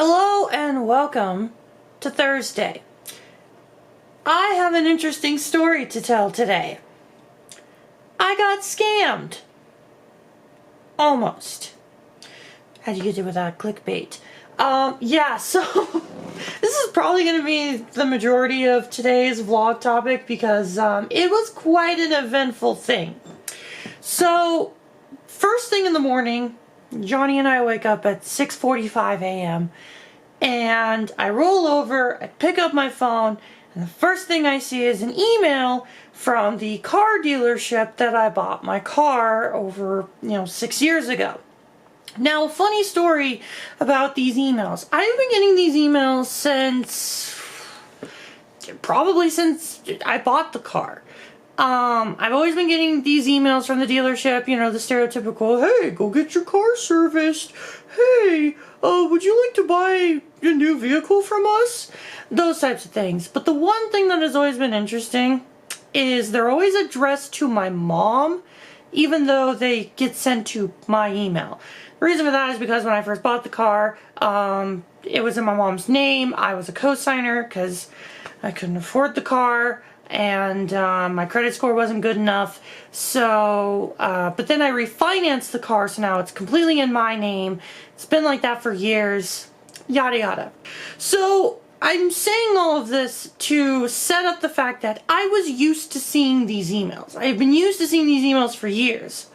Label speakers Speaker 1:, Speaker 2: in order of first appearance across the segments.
Speaker 1: Hello and welcome to Thursday. I have an interesting story to tell today. I got scammed. Almost. How'd you get it without clickbait? So this is probably going to be the majority of today's vlog topic because it was quite an eventful thing. So, first thing in the morning, Johnny and I wake up at 6:45 a.m. and I roll over, I pick up my phone, and the first thing I see is an email from the car dealership that I bought my car over, 6 years ago. Now, a funny story about these emails. I've been getting these emails since I bought the car. I've always been getting these emails from the dealership, the stereotypical, hey, go get your car serviced. Hey, would you like to buy a new vehicle from us? Those types of things. But the one thing that has always been interesting is they're always addressed to my mom, even though they get sent to my email. The reason for that is because when I first bought the car, it was in my mom's name. I was a co-signer because I couldn't afford the car. And my credit score wasn't good enough, so, but then I refinanced the car, so now it's completely in my name. It's been like that for years, yada yada. So, I'm saying all of this to set up the fact that I was used to seeing these emails. I've been used to seeing these emails for years.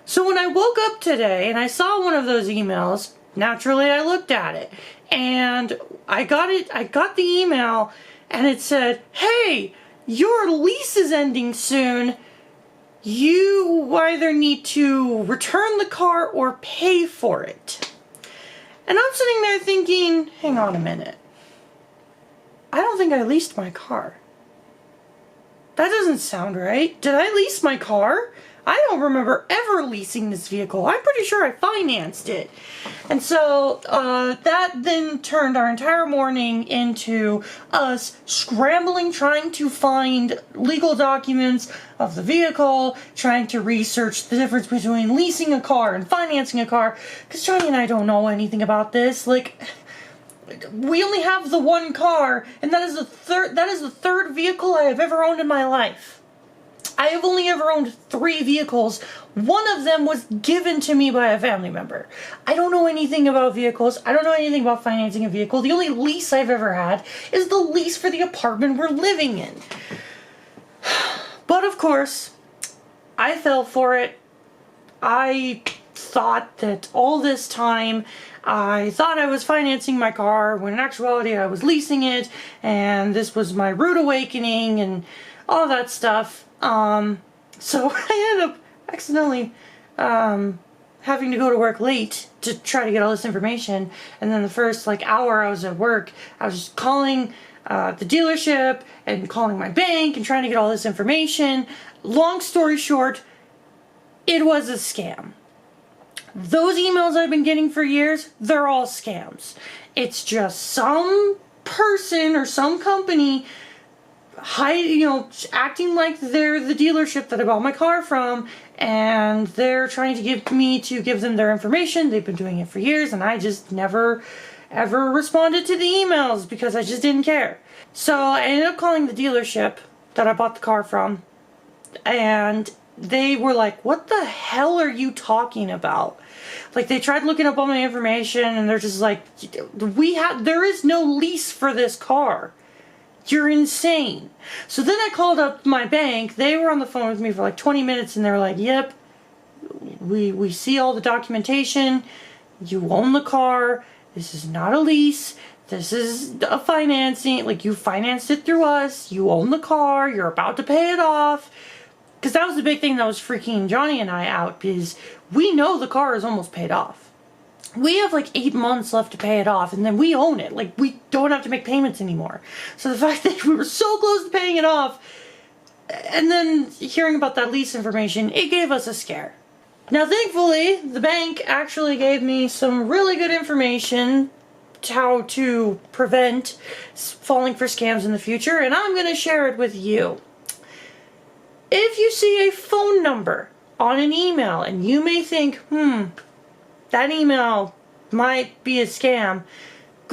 Speaker 1: So when I woke up today and I saw one of those emails, naturally I looked at it, and I got the email, and it said, hey, your lease is ending soon. You either need to return the car or pay for it. And I'm sitting there thinking, hang on a minute. I don't think I leased my car. That doesn't sound right. Did I lease my car? I don't remember ever leasing this vehicle. I'm pretty sure I financed it. And so that then turned our entire morning into us scrambling, trying to find legal documents of the vehicle, trying to research the difference between leasing a car and financing a car, because Johnny and I don't know anything about this. Like, we only have the one car, and that is the third vehicle I have ever owned in my life. I have only ever owned 3 vehicles. One of them was given to me by a family member. I don't know anything about vehicles. I don't know anything about financing a vehicle. The only lease I've ever had is the lease for the apartment we're living in. But of course, I fell for it. I thought that all this time, I thought I was financing my car, when in actuality I was leasing it, and this was my rude awakening, and all that stuff. So I ended up accidentally, having to go to work late to try to get all this information. And then the first, hour I was at work, I was just calling, the dealership and calling my bank and trying to get all this information. Long story short, it was a scam. Those emails I've been getting for years, they're all scams. It's just some person or some company acting like they're the dealership that I bought my car from, and they're trying to give them their information. They've been doing it for years, and I just never ever responded to the emails because I just didn't care. So I ended up calling the dealership that I bought the car from, and they were like, what the hell are you talking about? Like, they tried looking up all my information, and they're just like, there is no lease for this car. You're insane. So then I called up my bank. They were on the phone with me for like 20 minutes, and they were like, yep, we see all the documentation. You own the car. This is not a lease. This is a financing. Like, you financed it through us. You own the car. You're about to pay it off. Because that was the big thing that was freaking Johnny and I out, because we know the car is almost paid off. We have 8 months left to pay it off, and then we own it. We don't have to make payments anymore. So the fact that we were so close to paying it off, and then hearing about that lease information, it gave us a scare. Now, thankfully, the bank actually gave me some really good information how to prevent falling for scams in the future, and I'm going to share it with you. If you see a phone number on an email, and you may think, that email might be a scam,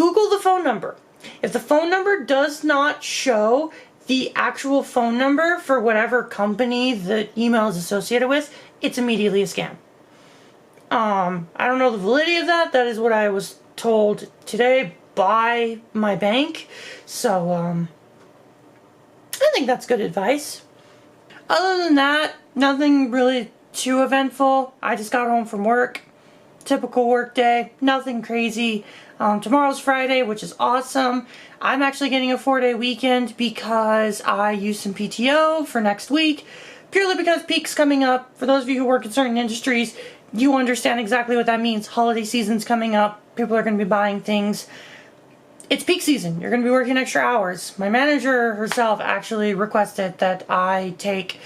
Speaker 1: Google the phone number. If the phone number does not show the actual phone number for whatever company the email is associated with, it's immediately a scam. I don't know the validity of that. That is what I was told today by my bank. So, I think that's good advice. Other than that, nothing really too eventful. I just got home from work. Typical work day. Nothing crazy. Tomorrow's Friday, which is awesome. I'm actually getting a 4-day weekend because I used some PTO for next week. Purely because peak's coming up. For those of you who work in certain industries, you understand exactly what that means. Holiday season's coming up. People are going to be buying things. It's peak season. You're going to be working extra hours. My manager herself actually requested that I take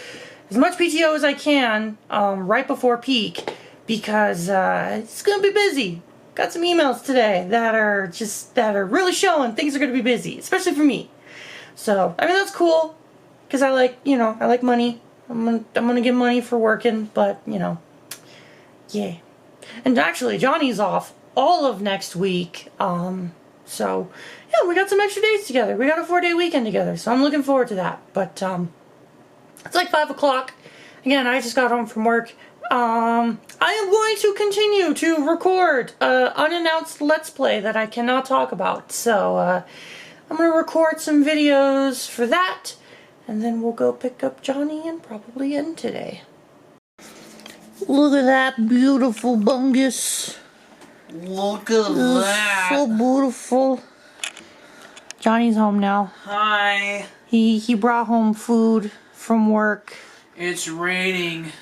Speaker 1: as much PTO as I can right before peak because it's going to be busy. Got some emails today that are really showing things are going to be busy, especially for me. So, I mean, that's cool because I like money. I'm going to get money for working, but, yeah. And actually, Johnny's off all of next week. So, yeah, we got some extra days together. We got a 4-day weekend together, so I'm looking forward to that. But, it's like 5 o'clock. Again, I just got home from work. I am going to continue to record unannounced Let's Play that I cannot talk about. So, I'm going to record some videos for that. And then we'll go pick up Johnny and probably end today. Look at that beautiful bungus.
Speaker 2: Look at that.
Speaker 1: So beautiful. Johnny's home now.
Speaker 2: Hi.
Speaker 1: He brought home food from work.
Speaker 2: It's raining.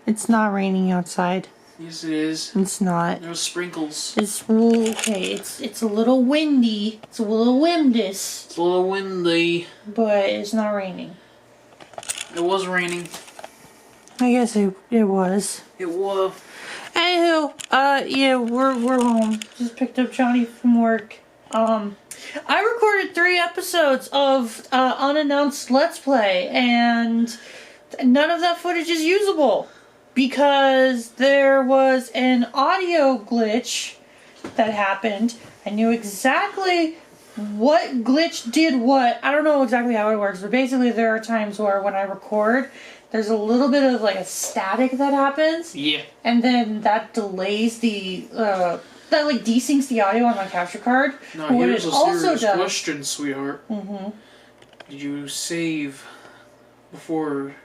Speaker 1: It's not raining outside.
Speaker 2: Yes, it is.
Speaker 1: It's not.
Speaker 2: There's sprinkles.
Speaker 1: It's okay. It's a little windy. It's a little windus.
Speaker 2: It's a little windy.
Speaker 1: But it's not raining.
Speaker 2: It was raining.
Speaker 1: I guess it was.
Speaker 2: It was.
Speaker 1: Anywho, yeah, we're home. Just picked up Johnny from work. I recorded 3 episodes of unannounced Let's Play, and none of that footage is usable because there was an audio glitch that happened. I knew exactly what glitch did what. I don't know exactly how it works, but basically there are times where when I record, there's a little bit of like a static that happens.
Speaker 2: Yeah.
Speaker 1: And then that delays the, that like desyncs the audio on my capture card.
Speaker 2: Now
Speaker 1: What
Speaker 2: here's
Speaker 1: it
Speaker 2: a
Speaker 1: also
Speaker 2: serious
Speaker 1: does-
Speaker 2: question, sweetheart.
Speaker 1: Mm-hmm.
Speaker 2: Did you save before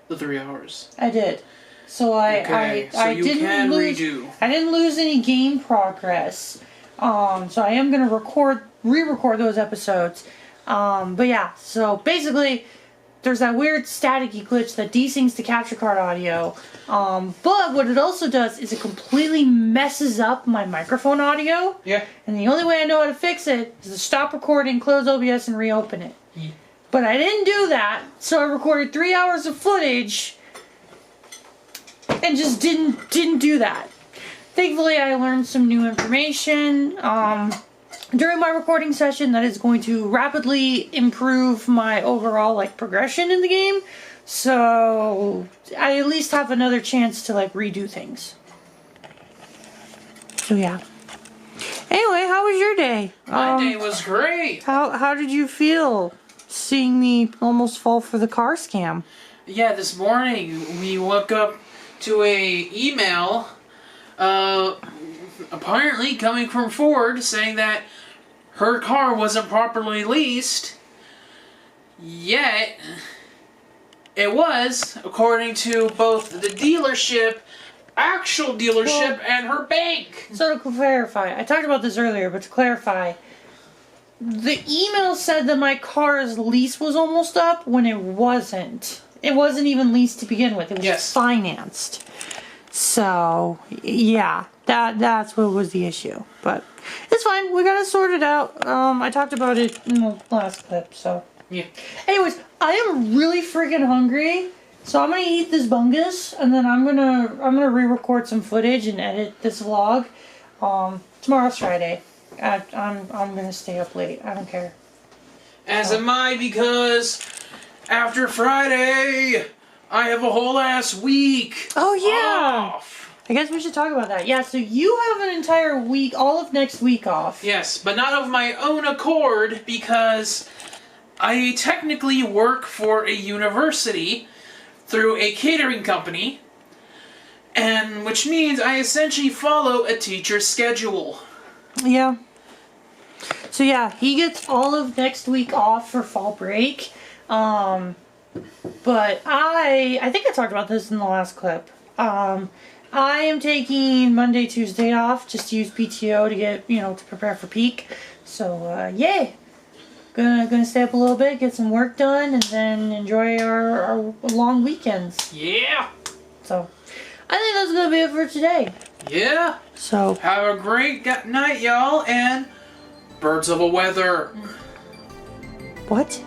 Speaker 2: the 3 hours?
Speaker 1: I did. So
Speaker 2: Okay, so
Speaker 1: I
Speaker 2: you
Speaker 1: didn't
Speaker 2: can
Speaker 1: lose.
Speaker 2: redo.
Speaker 1: I didn't lose any game progress. So I am gonna re-record those episodes. But yeah. So basically, there's that weird staticky glitch that desyncs the capture card audio. But what it also does is it completely messes up my microphone audio.
Speaker 2: Yeah.
Speaker 1: And the only way I know how to fix it is to stop recording, close OBS, and reopen it.
Speaker 2: Yeah.
Speaker 1: But I didn't do that, so I recorded 3 hours of footage and just didn't do that. Thankfully, I learned some new information during my recording session that is going to rapidly improve my overall progression in the game. So I at least have another chance to redo things. So yeah. Anyway, how was your day?
Speaker 2: My day was great.
Speaker 1: How did you feel seeing me almost fall for the car scam?
Speaker 2: Yeah, this morning we woke up to a email apparently coming from Ford saying that her car wasn't properly leased, yet it was, according to both the dealership, actual dealership, and her bank.
Speaker 1: So to clarify, I talked about this earlier, but to clarify, the email said that my car's lease was almost up when it wasn't. It wasn't even leased to begin with. It was financed. So, yeah, that's what was the issue. But it's fine. We got it sorted out. I talked about it in the last clip, so.
Speaker 2: Yeah.
Speaker 1: Anyways, I am really freaking hungry. So I'm gonna eat this bungus, and then I'm gonna re-record some footage and edit this vlog. Tomorrow's Friday. I'm gonna stay up late. I don't care.
Speaker 2: As am I, because after Friday, I have a whole ass week.
Speaker 1: Oh yeah.
Speaker 2: Off.
Speaker 1: I guess we should talk about that. Yeah, so you have an entire week, all of next week off.
Speaker 2: Yes, but not of my own accord because I technically work for a university through a catering company, and which means I essentially follow a teacher's schedule.
Speaker 1: Yeah. So yeah, he gets all of next week off for fall break. But I think I talked about this in the last clip. I am taking Monday, Tuesday off just to use PTO to get, to prepare for peak. So, yay! Gonna stay up a little bit, get some work done, and then enjoy our long weekends.
Speaker 2: Yeah!
Speaker 1: So, I think that's gonna be it for today.
Speaker 2: Yeah!
Speaker 1: So,
Speaker 2: have a great night, y'all, and birds of a weather.
Speaker 1: What?